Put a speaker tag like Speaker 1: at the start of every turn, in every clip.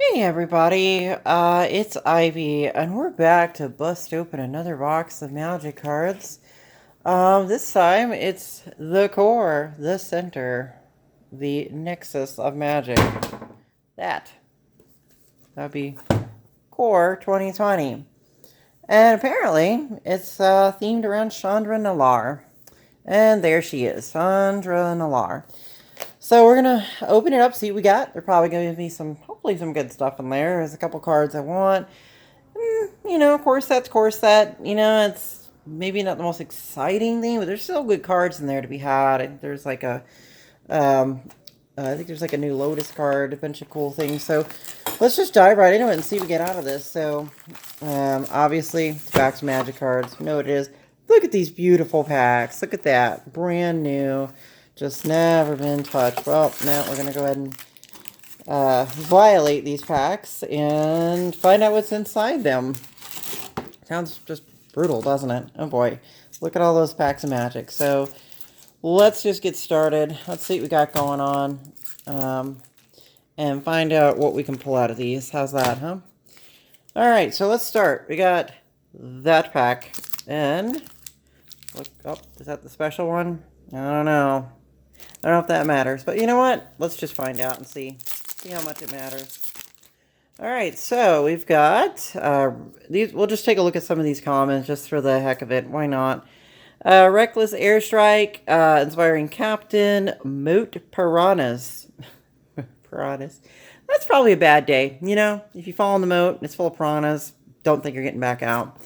Speaker 1: Hey everybody, it's Ivy, and we're back to bust open another box of magic cards. This time it's the core, the center, the nexus of magic. That. That'd be core 2020. And apparently it's themed around Chandra Nalar. And there she is, Chandra Nalar. So we're gonna open it up, see what we got. There's probably gonna be hopefully some good stuff in there. There's a couple cards I want. Corset. It's maybe not the most exciting thing, but there's still good cards in there to be had. There's like um, I think there's like a new Lotus card, a bunch of cool things. So let's just dive right into it and see what we get out of this. So, obviously, it's back to magic cards. You know what it is. Look at these beautiful packs. Look at that. Brand new. Just never been touched. Well, now we're going to go ahead and violate these packs and find out what's inside them. Sounds just brutal, doesn't it? Oh boy. Look at all those packs of magic. So let's just get started. Let's see what we got going on. And find out what we can pull out of these. How's that, huh? Alright, so let's start. We got that pack. And look up. Is that the special one? I don't know. I don't know if that matters. But you know what? Let's just find out and see how much it matters. Alright, so we've got these. We'll just take a look at some of these comments just for the heck of it. Why not? Reckless Airstrike, Inspiring Captain, Moat Piranhas. Piranhas. That's probably a bad day. If you fall in the moat and it's full of piranhas, don't think you're getting back out.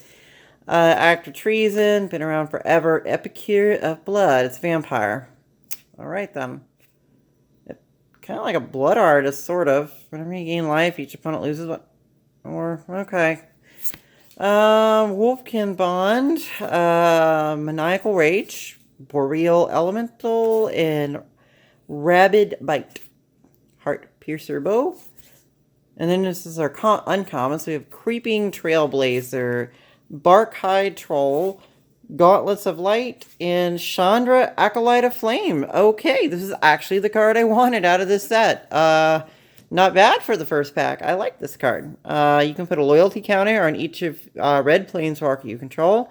Speaker 1: Act of Treason, been around forever. Epicure of Blood, it's vampire. Alright then. Kind of like a blood artist, sort of. Whenever you gain life, each opponent loses what? Okay. Wolfkin Bond, Maniacal Rage, Boreal Elemental, and Rabid Bite. Heart Piercer Bow. And then this is our uncommon. So we have Creeping Trailblazer, Barkhide Troll, Gauntlets of Light, and Chandra Acolyte of Flame. Okay, this is actually the card I wanted out of this set. Not bad for the first pack. I like this card. You can put a loyalty counter on each of red planeswalker you control.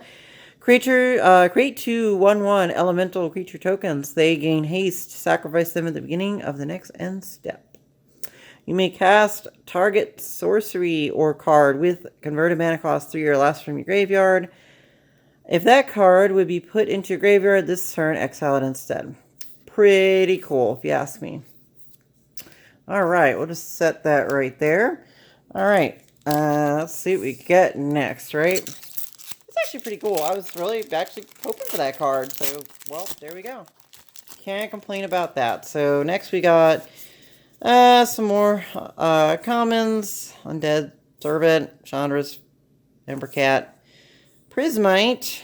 Speaker 1: Create 2 1/1 elemental creature tokens. They gain haste. Sacrifice them at the beginning of the next end step. You may cast target sorcery or card with converted mana cost 3 or less from your graveyard. If that card would be put into your graveyard this turn, exile it instead. Pretty cool, if you ask me. Alright, we'll just set that right there. Alright, let's see what we get next, right? It's actually pretty cool. I was really actually hoping for that card, so, well, there we go. Can't complain about that. So, next we got some more commons. Undead Servant, Chandra's Embercat, Prismite.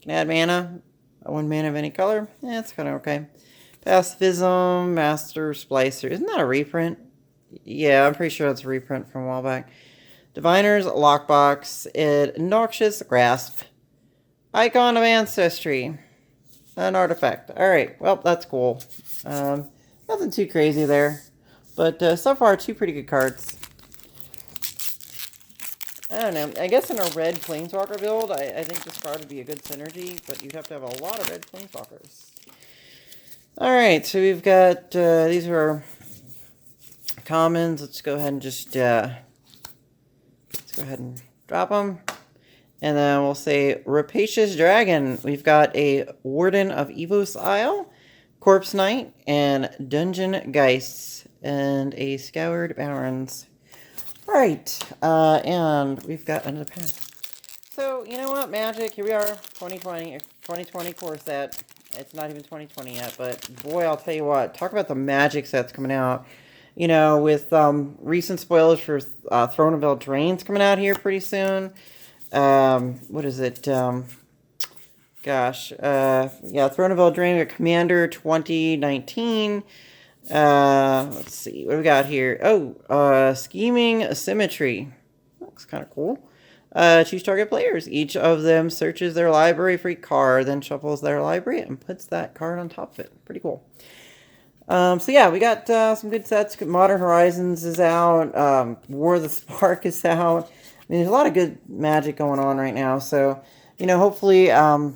Speaker 1: Can add mana. 1 mana of any color. Yeah, it's kind of okay. Pacifism, Master Splicer. Isn't that a reprint? Yeah, I'm pretty sure that's a reprint from a while back. Diviner's Lockbox. Noxious Grasp. Icon of Ancestry. An artifact. Alright, well, that's cool. Nothing too crazy there. But so far, 2 pretty good cards. I don't know. I guess in a red Planeswalker build, I think this card would be a good synergy, but you'd have to have a lot of red Planeswalkers. Alright, so we've got, these are our commons. Let's go ahead and just, let's go ahead and drop them. And then we'll say Rapacious Dragon. We've got a Warden of Evos Isle, Corpse Knight, and Dungeon Geists, and a Scoured Barrens. Alright, and we've got another pack. So, you know what, Magic, here we are, 2020 core set. It's not even 2020 yet, but boy, I'll tell you what, talk about the Magic sets coming out. With recent spoilers for Throne of Eldraine's coming out here pretty soon. What is it? Yeah, Throne of Eldraine, Commander 2019. Let's see, what do we got here? Oh, Scheming Symmetry. Looks kind of cool. Choose target players. Each of them searches their library for a card, then shuffles their library and puts that card on top of it. Pretty cool. So yeah, we got some good sets. Modern Horizons is out. War of the Spark is out. I mean, there's a lot of good Magic going on right now. So, hopefully, as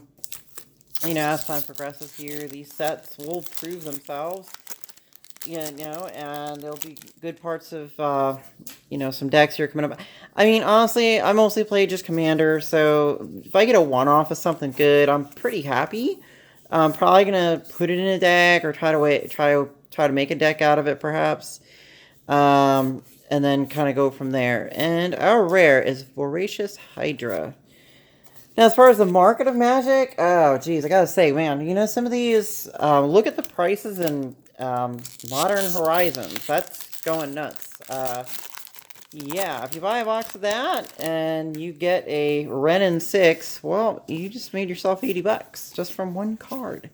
Speaker 1: time progresses here, these sets will prove themselves. And there'll be good parts of, some decks here coming up. I mean, honestly, I mostly play just Commander, so if I get a one-off of something good, I'm pretty happy. I'm probably gonna put it in a deck or try to make a deck out of it, perhaps, and then kind of go from there. And our rare is Voracious Hydra. Now, as far as the market of Magic, oh, geez, I gotta say, man, some of these, look at the prices in Modern Horizons. That's going nuts. Yeah, if you buy a box of that and you get a Renin 6, well, you just made yourself $80 just from one card.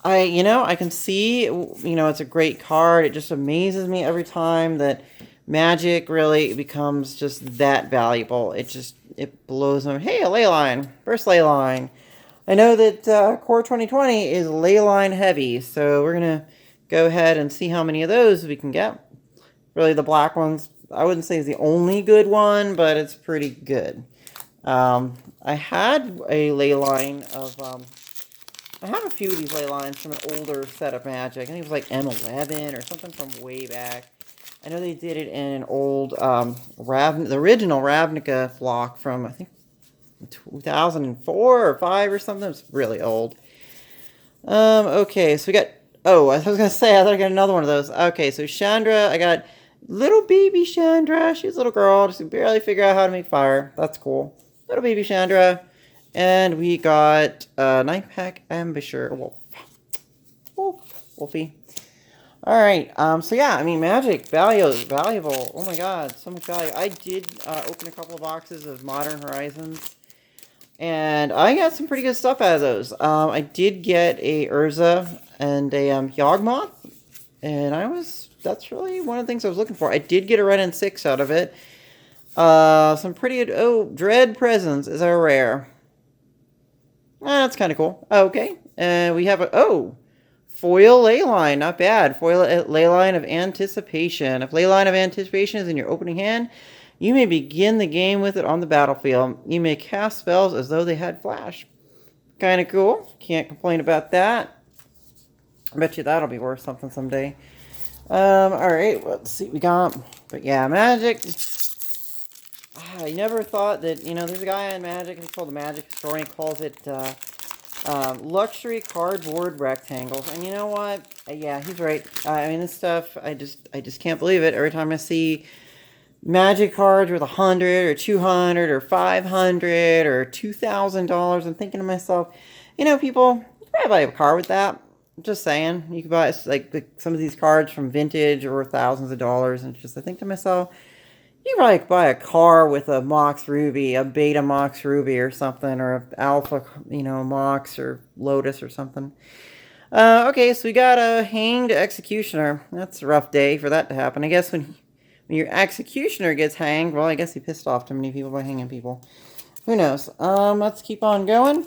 Speaker 1: I can see, it's a great card. It just amazes me every time that Magic really becomes just that valuable. It blows them. Hey, a Leyline. First Leyline. I know that Core 2020 is Leyline heavy, so we're going to go ahead and see how many of those we can get. Really, the black ones, I wouldn't say is the only good one, but it's pretty good. I had a Leyline of... I have a few of these ley lines from an older set of Magic. I think it was like M11 or something from way back. I know they did it in an old the original Ravnica block from, I think, 2004 or 5 or something. It's really old. Okay, so we got... Oh, I was going to say, I thought I got another one of those. Okay, so Chandra, I got little baby Chandra. She's a little girl, just can barely figure out how to make fire. That's cool. Little baby Chandra. And we got 9-pack Ambusher Wolfie. Alright, so yeah, I mean, Magic, valuable. Oh my god, so much value. I did open a couple of boxes of Modern Horizons, and I got some pretty good stuff out of those. I did get a Urza and a Yawgmoth, and that's really one of the things I was looking for. I did get a Renin 6 out of it. Some pretty good, Dread Presence is our rare. That's kind of cool. Okay. We have Foil Leyline. Not bad. Foil Leyline of Anticipation. If Leyline of Anticipation is in your opening hand, you may begin the game with it on the battlefield. You may cast spells as though they had flash. Kind of cool. Can't complain about that. I bet you that'll be worth something someday. Alright. Let's see what we got. But yeah, Magic... I never thought that, there's a guy on Magic, he's called the Magic Historian, he calls it luxury cardboard rectangles. And you know what? Yeah, he's right. I mean, this stuff, I just can't believe it. Every time I see Magic cards with 100 or 200 or 500 or $2,000, I'm thinking to myself, people, you could probably buy a card with that. I'm just saying. You could buy, like some of these cards from Vintage are worth thousands of dollars. And I think to myself, you probably could buy a car with a Mox Ruby, a Beta Mox Ruby or something, or an Alpha, Mox or Lotus or something. Okay, so we got a Hanged Executioner. That's a rough day for that to happen. I guess when your Executioner gets hanged, well, I guess he pissed off too many people by hanging people. Who knows? Let's keep on going.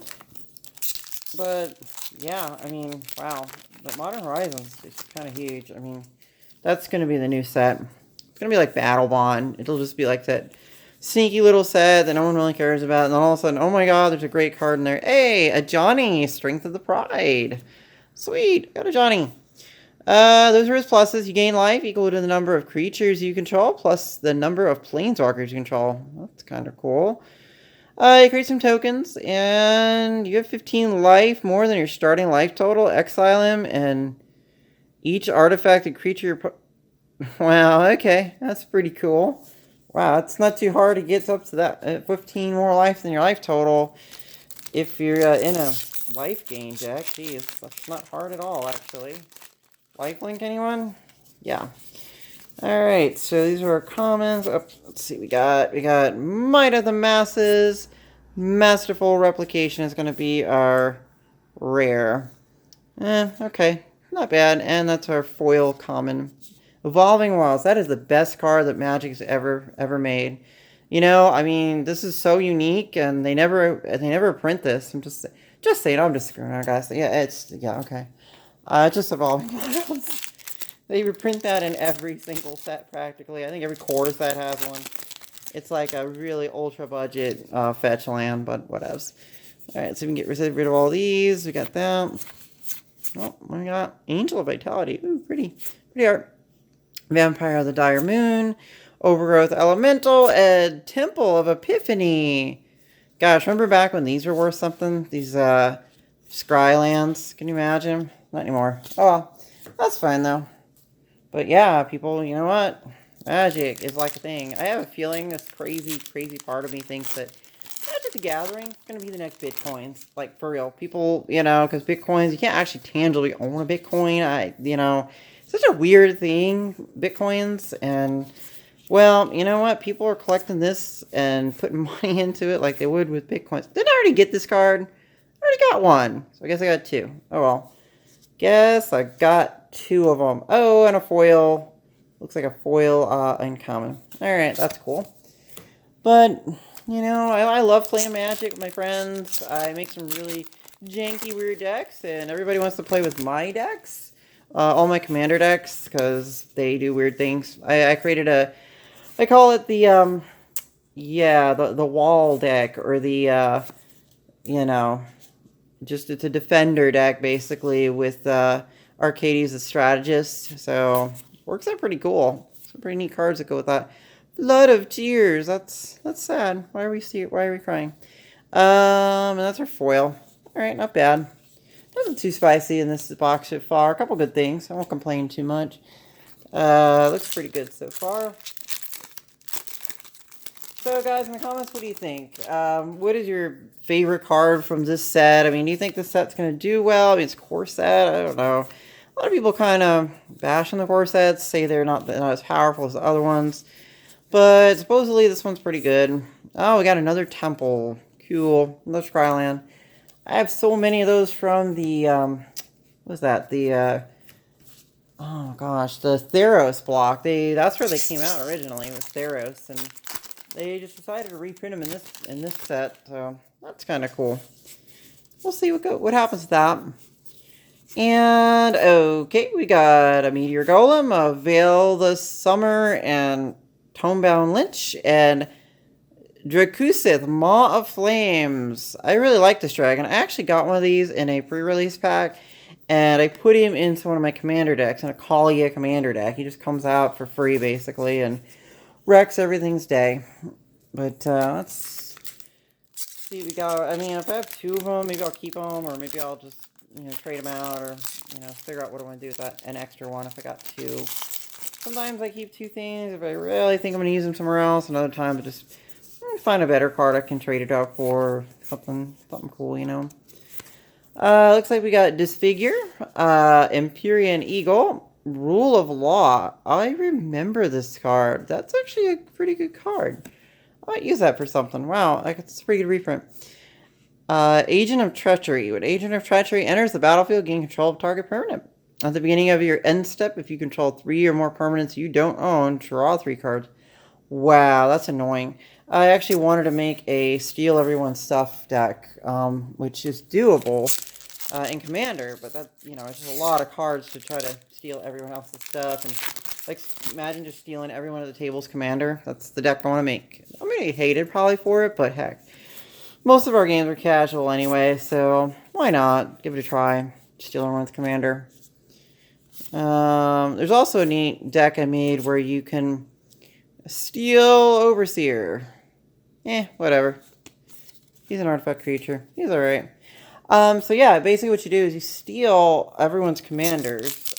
Speaker 1: But, yeah, I mean, wow. The Modern Horizons is kind of huge. I mean, that's going to be the new set. It's going to be like Battle Bond. It'll just be like that sneaky little set that no one really cares about. And then all of a sudden, oh my god, there's a great card in there. Hey, a Johnny, Strength of the Pride. Sweet, got a Johnny. Those are his pluses. You gain life equal to the number of creatures you control, plus the number of planeswalkers you control. That's kind of cool. You create some tokens, and you have 15 life, more than your starting life total. Exile him, and each artifact and creature... Wow, okay, that's pretty cool. Wow, it's not too hard to get up to that 15 more life than your life total if you're in a life gain deck. Geez, that's not hard at all, actually. Lifelink, anyone? Yeah. Alright, so these are our commons. Oh, let's see, we got Might of the Masses. Masterful Replication is going to be our rare. Okay, not bad. And that's our foil common. Evolving Wilds. That is the best card that Magic's ever made. I mean, this is so unique, and they never print this. I'm just saying. I'm just screwing around, guys. Yeah, okay. Just evolving models. They reprint that in every single set practically. I think every core set has one. It's like a really ultra budget fetch land, but whatevs. Alright, so we can get rid of all these. We got that. Oh, we got Angel of Vitality. Ooh, pretty art. Vampire of the Dire Moon. Overgrowth Elemental. And Temple of Epiphany. Gosh, remember back when these were worth something? These Scrylands. Can you imagine? Not anymore. Oh well. That's fine though. But yeah, people, you know what? Magic is like a thing. I have a feeling this crazy part of me thinks that Magic the Gathering is going to be the next Bitcoins. Like, for real. People, you know, because Bitcoins, you can't actually tangibly own a Bitcoin. You know, it's such a weird thing, Bitcoins. And, well, you know what? People are collecting this and putting money into it like they would with Bitcoins. Didn't I already get this card? I already got one. So I guess I got two. Oh, well. Guess I got two of them. Oh, and a foil. Looks like a foil uncommon. Alright, that's cool. But, you know, I love playing Magic with my friends. I make some really janky, weird decks, and everybody wants to play with my decks. All my commander decks, because they do weird things. I created I call it the, yeah, the wall deck, or the, you know, just it's a defender deck basically with Arcades the strategist. So works out pretty cool. Some pretty neat cards that go with that. Blood of Tears. That's sad. Why are we crying? And that's our foil. All right, not bad. Nothing too spicy in this box so far. A couple good things. I won't complain too much. Looks pretty good so far. So, guys, in the comments, what do you think? What is your favorite card from this set? I mean, do you think this set's going to do well? I mean, it's a core set. I don't know. A lot of people kind of bash on the core sets, say they're not as powerful as the other ones. But supposedly this one's pretty good. Oh, we got another temple. Cool. Another Scryland. I have so many of those from the, what's that? The, oh gosh, the Theros block. That's where they came out originally, was Theros, and they just decided to reprint them in this set, so that's kind of cool. We'll see what happens with that. And okay, we got a Meteor Golem, a Veil the Summer, and Tomebound Lich, and Drakusith, Maw of Flames. I really like this dragon. I actually got one of these in a pre-release pack, and I put him into one of my commander decks, in a Kaalia commander deck. He just comes out for free, basically, and wrecks everything's day. But let's see. We got. I mean, if I have two of them, maybe I'll keep them, or maybe I'll just trade them out, or figure out what I want to do with that an extra one if I got two. Sometimes I keep two things if I really think I'm going to use them somewhere else, and other times I just find a better card I can trade it out for, something cool, Looks like we got Disfigure, Empyrean Eagle. Rule of Law. I remember this card. That's actually a pretty good card. I might use that for something. Wow, it's a pretty good reprint. Agent of Treachery. When Agent of Treachery enters the battlefield, gain control of target permanent. At the beginning of your end step, if you control 3 or more permanents you don't own, draw 3 cards. Wow, that's annoying. I actually wanted to make a steal everyone's stuff deck, which is doable in Commander, but that, it's just a lot of cards to try to steal everyone else's stuff, and like, imagine just stealing everyone at the table's commander. That's the deck I want to make. I'm going to get hated probably for it, but heck, most of our games are casual anyway, so why not give it a try, steal everyone's commander. There's also a neat deck I made where you can steal Overseer. Whatever. He's an artifact creature. He's alright. So yeah, basically what you do is you steal everyone's commanders,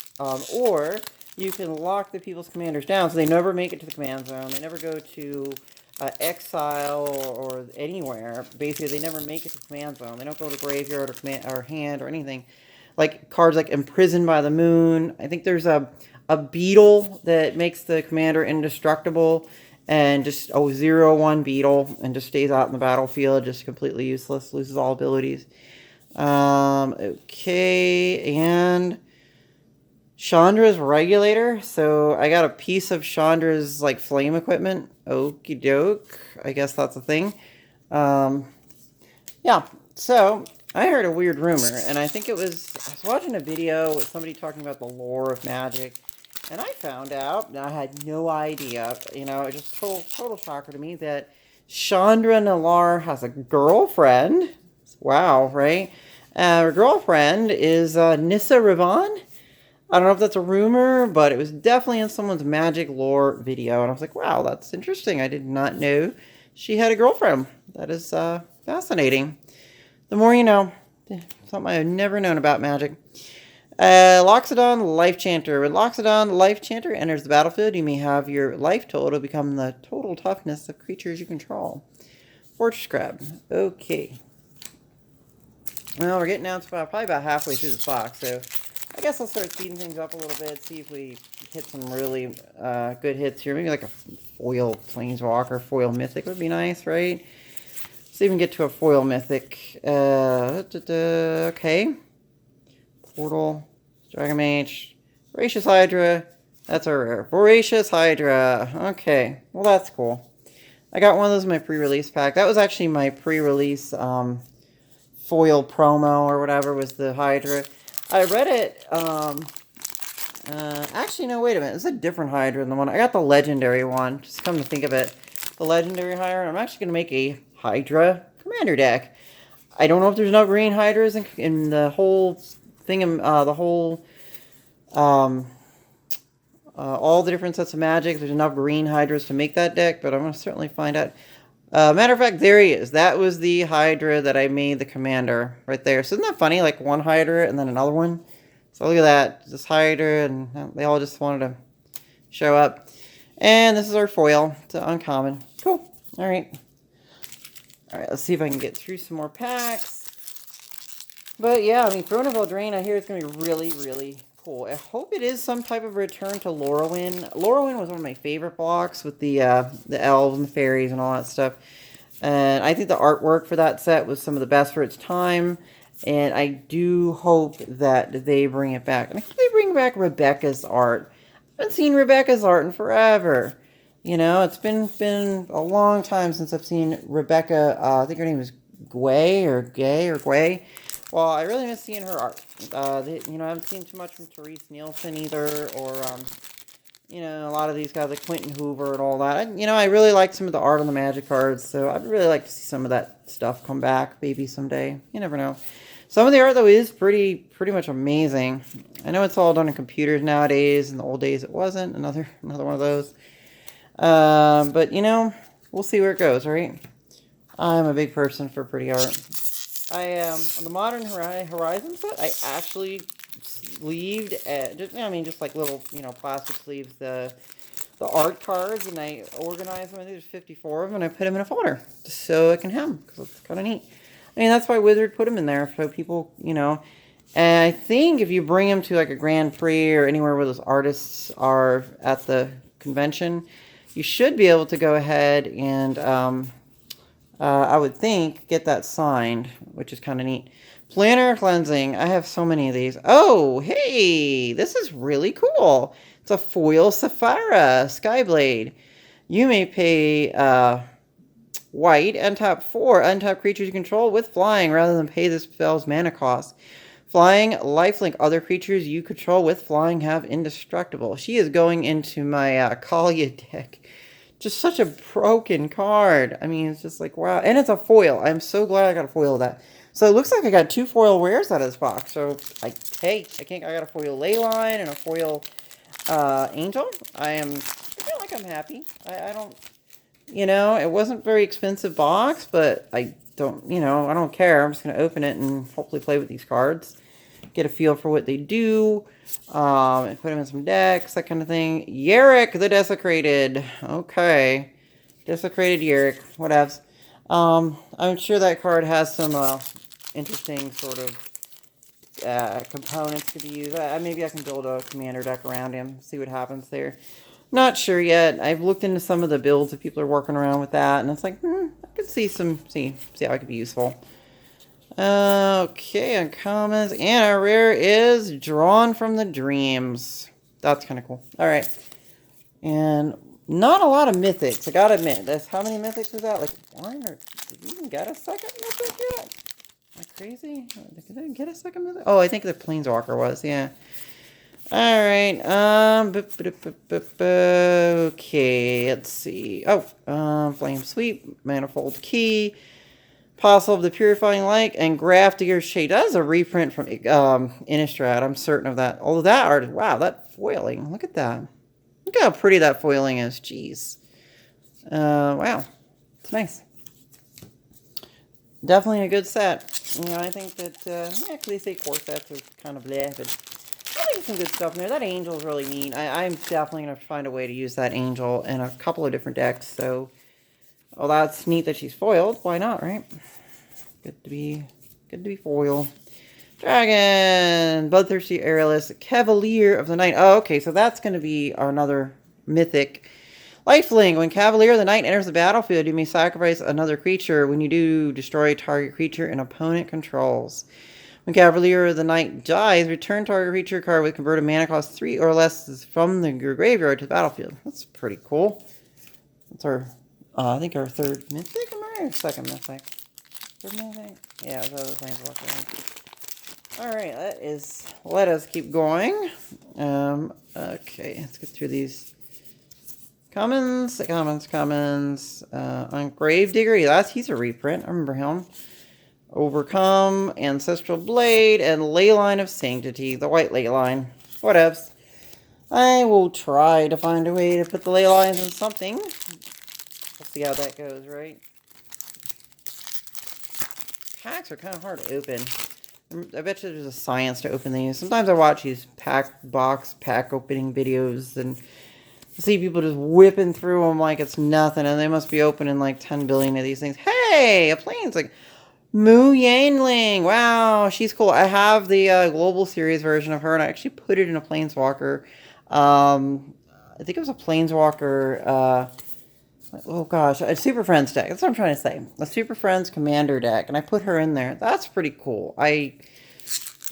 Speaker 1: or you can lock the people's commanders down so they never make it to the command zone. They never go to exile or anywhere. Basically, they never make it to the command zone. They don't go to graveyard or hand or anything. Like cards like Imprisoned by the Moon. I think there's a beetle that makes the commander indestructible, and just a 0/1 beetle, and just stays out in the battlefield, just completely useless, loses all abilities. Okay, and Chandra's Regulator. So I got a piece of Chandra's like flame equipment. Okie doke. I guess that's a thing. Yeah. So I heard a weird rumor, and I think I was watching a video with somebody talking about the lore of Magic, and I found out, and I had no idea, you know, it just total shocker to me that Chandra Nalaar has a girlfriend. Wow, right? Her girlfriend is Nissa Ravan. I don't know if that's a rumor, but it was definitely in someone's Magic lore video, and I was like, wow, that's interesting. I did not know she had a girlfriend. That is fascinating. The more you know. Something I've never known about Magic. Loxodon Life Chanter. When Loxodon Life Chanter enters the battlefield, you may have your life total become the total toughness of creatures you control. Fortress Crab. Okay. Well, we're getting down to probably about halfway through this box, so I guess I'll start speeding things up a little bit, see if we hit some really good hits here. Maybe like a foil Planeswalker, foil Mythic would be nice, right? So even get to a foil Mythic. Okay. Portal, Dragon Mage, Voracious Hydra. That's a rare. Voracious Hydra. Okay. Well, that's cool. I got one of those in my pre-release pack. That was actually my pre-release foil promo or whatever was the Hydra. I read it. Actually, no, wait a minute. It's a different Hydra than the one. I got the legendary one. Just come to think of it. The legendary Hydra. I'm actually going to make a Hydra commander deck. I don't know if there's enough green Hydras in the whole thing, all the different sets of Magic. There's enough green Hydras to make that deck, but I'm going to certainly find out. Matter of fact, there he is. That was the Hydra that I made the commander right there. So isn't that funny? Like one Hydra and then another one. So look at that. This Hydra, and they all just wanted to show up. And this is our foil. It's an uncommon. Cool. All right. All right, let's see if I can get through some more packs. But yeah, I mean, Throne of Eldraine, I hear it's going to be really, really cool. I hope it is some type of return to Lorwyn. Lorwyn was one of my favorite blocks with the elves and the fairies and all that stuff. And I think the artwork for that set was some of the best for its time. And I do hope that they bring it back. And I hope they bring back Rebecca's art. I haven't seen Rebecca's art in forever. You know, it's been a long time since I've seen Rebecca. I think her name is Gway or Gay or Gway. Well, I really miss seeing her art. You know, I haven't seen too much from Therese Nielsen either, or you know, a lot of these guys like Quentin Hoover and all that. You know, I really like some of the art on the Magic cards, so I'd really like to see some of that stuff come back, maybe someday. You never know. Some of the art though is pretty much amazing. I know it's all done on computers nowadays. In the old days, it wasn't. Another one of those. But, you know, we'll see where it goes, right? I'm a big person for pretty art. On the Modern Horizon set, I actually sleeved, just like little, you know, plastic sleeves, the art cards, and I organized them. I think there's 54 of them, and I put them in a folder just so I can have them, because it's kind of neat. I mean, that's why Wizard put them in there, so people, you know. And I think if you bring them to, like, a Grand Prix or anywhere where those artists are at the convention, you should be able to go ahead and, I would think, get that signed, which is kind of neat. Planar Cleansing. I have so many of these. Oh, hey, this is really cool. It's a foil Saphira Skyblade. You may pay white, untap 4 untap creatures you control with flying rather than pay this spell's mana cost. Flying, lifelink. Other creatures you control with flying have indestructible. She is going into my Kaalia deck. Just such a broken card. I mean, it's just like, wow. And it's a foil. I'm so glad I got a foil of that. So it looks like I got 2 foil rares out of this box. So, I got a foil Leyline and a foil Angel. I feel like I'm happy. I don't, you know, it wasn't very expensive box, but I don't, you know, I don't care. I'm just going to open it and hopefully play with these cards. Get a feel for what they do. And put them in some decks, that kind of thing. Yarick the Desecrated. Okay. Desecrated Yarick. Whatevs. I'm sure that card has some interesting sort of components to be used. Maybe I can build a commander deck around him. See what happens there. Not sure yet. I've looked into some of the builds that people are working around with that. And it's like, I could see how it could be useful. Okay, uncommons. And our rare is Drawn from the Dreams. That's kind of cool. Alright. And not a lot of mythics, I gotta admit. How many mythics is that? Like 1, or did you even get a second mythic yet? I crazy? Did I get a second mythic? Oh, I think the Planeswalker was, yeah. Alright, okay, let's see. Oh, Flame Sweep, Manifold Key, Apostle of the Purifying Light, and Grafdigger's Shade. That is a reprint from Innistrad, I'm certain of that. Although that art, wow, that foiling, look at that. Look how pretty that foiling is, jeez. Wow, it's nice. Definitely a good set. You know, I think that, yeah, they say core sets is kind of bleh, but I think some good stuff in there. That angel is really neat. I'm definitely going to find a way to use that angel in a couple of different decks. So, oh, that's neat that she's foiled. Why not, right? Good to be foiled. Dragon, Bloodthirsty Aerialist, Cavalier of the Night. Oh, okay, so that's going to be another mythic. Lifelink. When Cavalier of the Night enters the battlefield, you may sacrifice another creature. When you do, destroy target creature an opponent controls. When Cavalier of the Night dies, return target creature card with converted mana cost 3 or less from your graveyard to the battlefield. That's pretty cool. That's our, I think our third mythic. Am I right? Or second mythic? Third mythic? Yeah, that was Planeswalker. Alright, that is, let us keep going. Okay, let's get through these. Commons. On Gravedigger, he's a reprint. I remember him. Overcome, Ancestral Blade, and Leyline of Sanctity, the white Leyline. Whatevs. I will try to find a way to put the Leylines in something. We'll see how that goes, right? Packs are kind of hard to open. I bet you there's a science to open these. Sometimes I watch these pack opening videos and see people just whipping through them like it's nothing, and they must be opening like 10 billion of these things. Hey, a plane's like Mu Yanling. Wow, she's cool. I have the global series version of her, and I actually put it in a Planeswalker. I think it was a Planeswalker. Oh gosh, a Super Friends deck. That's what I'm trying to say. A Super Friends Commander deck, and I put her in there. That's pretty cool. It's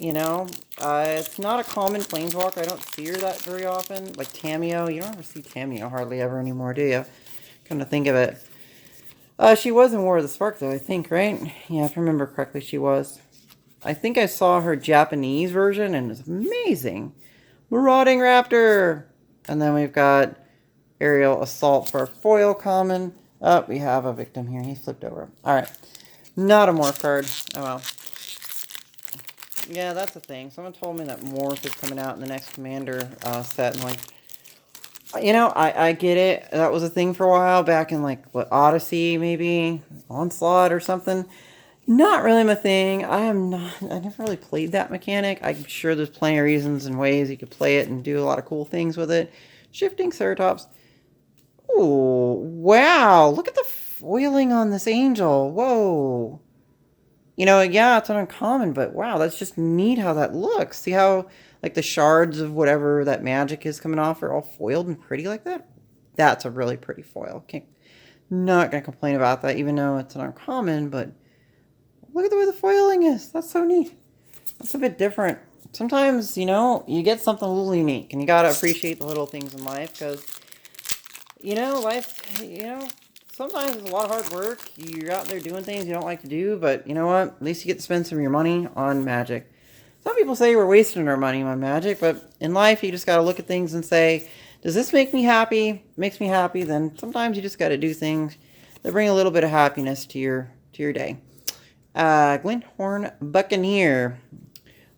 Speaker 1: not a common Planeswalker. I don't see her that very often. Like Tameo. You don't ever see Tameo hardly ever anymore, do you? Come to think of it. She was in War of the Spark, though, I think, right? Yeah, if I remember correctly, she was. I think I saw her Japanese version, and it's amazing. Marauding Raptor! And then we've got Aerial Assault for a foil common. Oh, we have a victim here. He flipped over. Alright. Not a morph card. Oh, well. Yeah, that's the thing. Someone told me that morph is coming out in the next Commander set. And, like, you know, I get it. That was a thing for a while back in, like, what, Odyssey, maybe? Onslaught or something. Not really my thing. I never really played that mechanic. I'm sure there's plenty of reasons and ways you could play it and do a lot of cool things with it. Shifting Ceratops. Ooh, wow. Look at the foiling on this angel. Whoa. You know, yeah, it's an uncommon, but wow, that's just neat how that looks. See how, like, the shards of whatever that magic is coming off are all foiled and pretty like that? That's a really pretty foil. Not going to complain about that, even though it's an uncommon, but look at the way the foiling is. That's so neat. That's a bit different. Sometimes, you know, you get something a little unique, and you got to appreciate the little things in life, because, you know, sometimes it's a lot of hard work. You're out there doing things you don't like to do, but you know what? At least you get to spend some of your money on Magic. Some people say we're wasting our money on Magic, but in life, you just got to look at things and say, does this make me happy? Makes me happy, then sometimes you just got to do things that bring a little bit of happiness to your day. Glinthorn Buccaneer.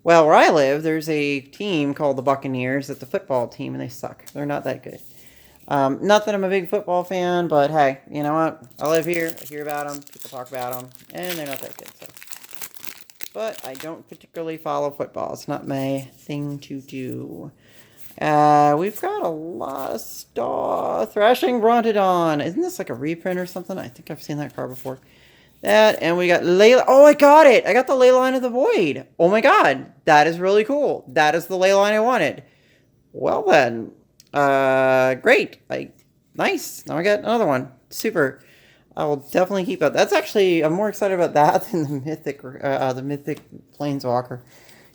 Speaker 1: Well, where I live, there's a team called the Buccaneers. It's a football team, and they suck. They're not that good. Not that I'm a big football fan, but hey, you know what? I live here. I hear about them. People talk about them, and they're not that good. So, but I don't particularly follow football. It's not my thing to do. We've got a lot of stuff. Thrashing Brontodon. Isn't this like a reprint or something? I think I've seen that card before. That, and we got Leyline. Oh, I got it. I got the Leyline of the Void. Oh my god. That is really cool. That is the Leyline I wanted. Well then. Great. Nice. Now I got another one. Super. I will definitely keep that. That's actually, I'm more excited about that than the Mythic Planeswalker.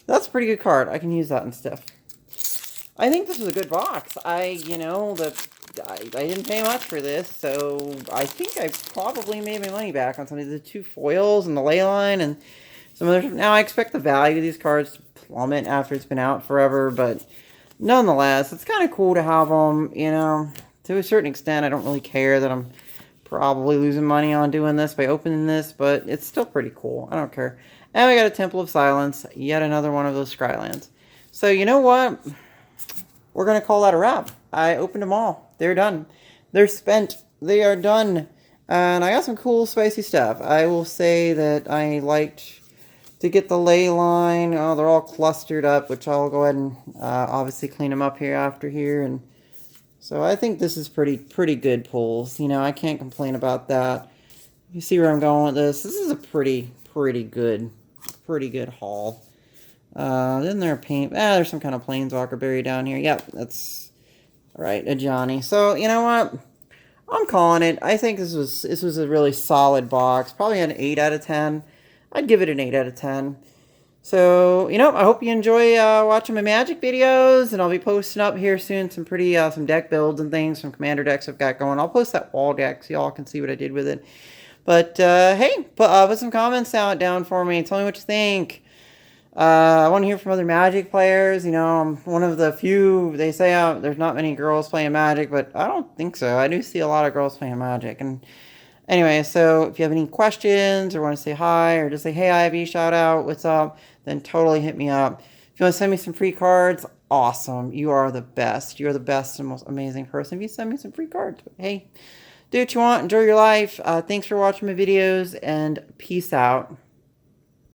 Speaker 1: That's a pretty good card. I can use that and stuff. I think this is a good box. I didn't pay much for this, so I think I probably made my money back on something. The two foils and the Leyline and some other stuff. Now, I expect the value of these cards to plummet after it's been out forever, but nonetheless, it's kind of cool to have them, you know. To a certain extent, I don't really care that I'm probably losing money on doing this by opening this, but it's still pretty cool. I don't care. And we got a Temple of Silence, yet another one of those Scrylands. So, you know what? We're going to call that a wrap. I opened them all. They're done. They're spent. They are done. And I got some cool, spicy stuff. I will say that I liked to get the ley line. Oh, they're all clustered up, which I'll go ahead and obviously clean them up here after here. And so I think this is pretty good pulls. You know, I can't complain about that. You see where I'm going with this? This is a pretty good haul. Then there paint. There's some kind of planeswalker berry down here. Yep, that's right, a Johnny. So you know what? I'm calling it. I think this was a really solid box. Probably an 8 out of 10. I'd give it an 8 out of 10. So, you know, I hope you enjoy watching my Magic videos, and I'll be posting up here soon some some deck builds and things, some Commander decks I've got going. I'll post that wall deck so y'all can see what I did with it. But, hey, put some comments down for me. Tell me what you think. I want to hear from other Magic players. You know, I'm one of the few, they say there's not many girls playing Magic, but I don't think so. I do see a lot of girls playing Magic. And anyway, so if you have any questions or want to say hi or just say, hey, Ivy, shout out, what's up, then totally hit me up. If you want to send me some free cards, awesome. You are the best. You're the best and most amazing person if you send me some free cards. But hey, do what you want. Enjoy your life. Thanks for watching my videos, and peace out.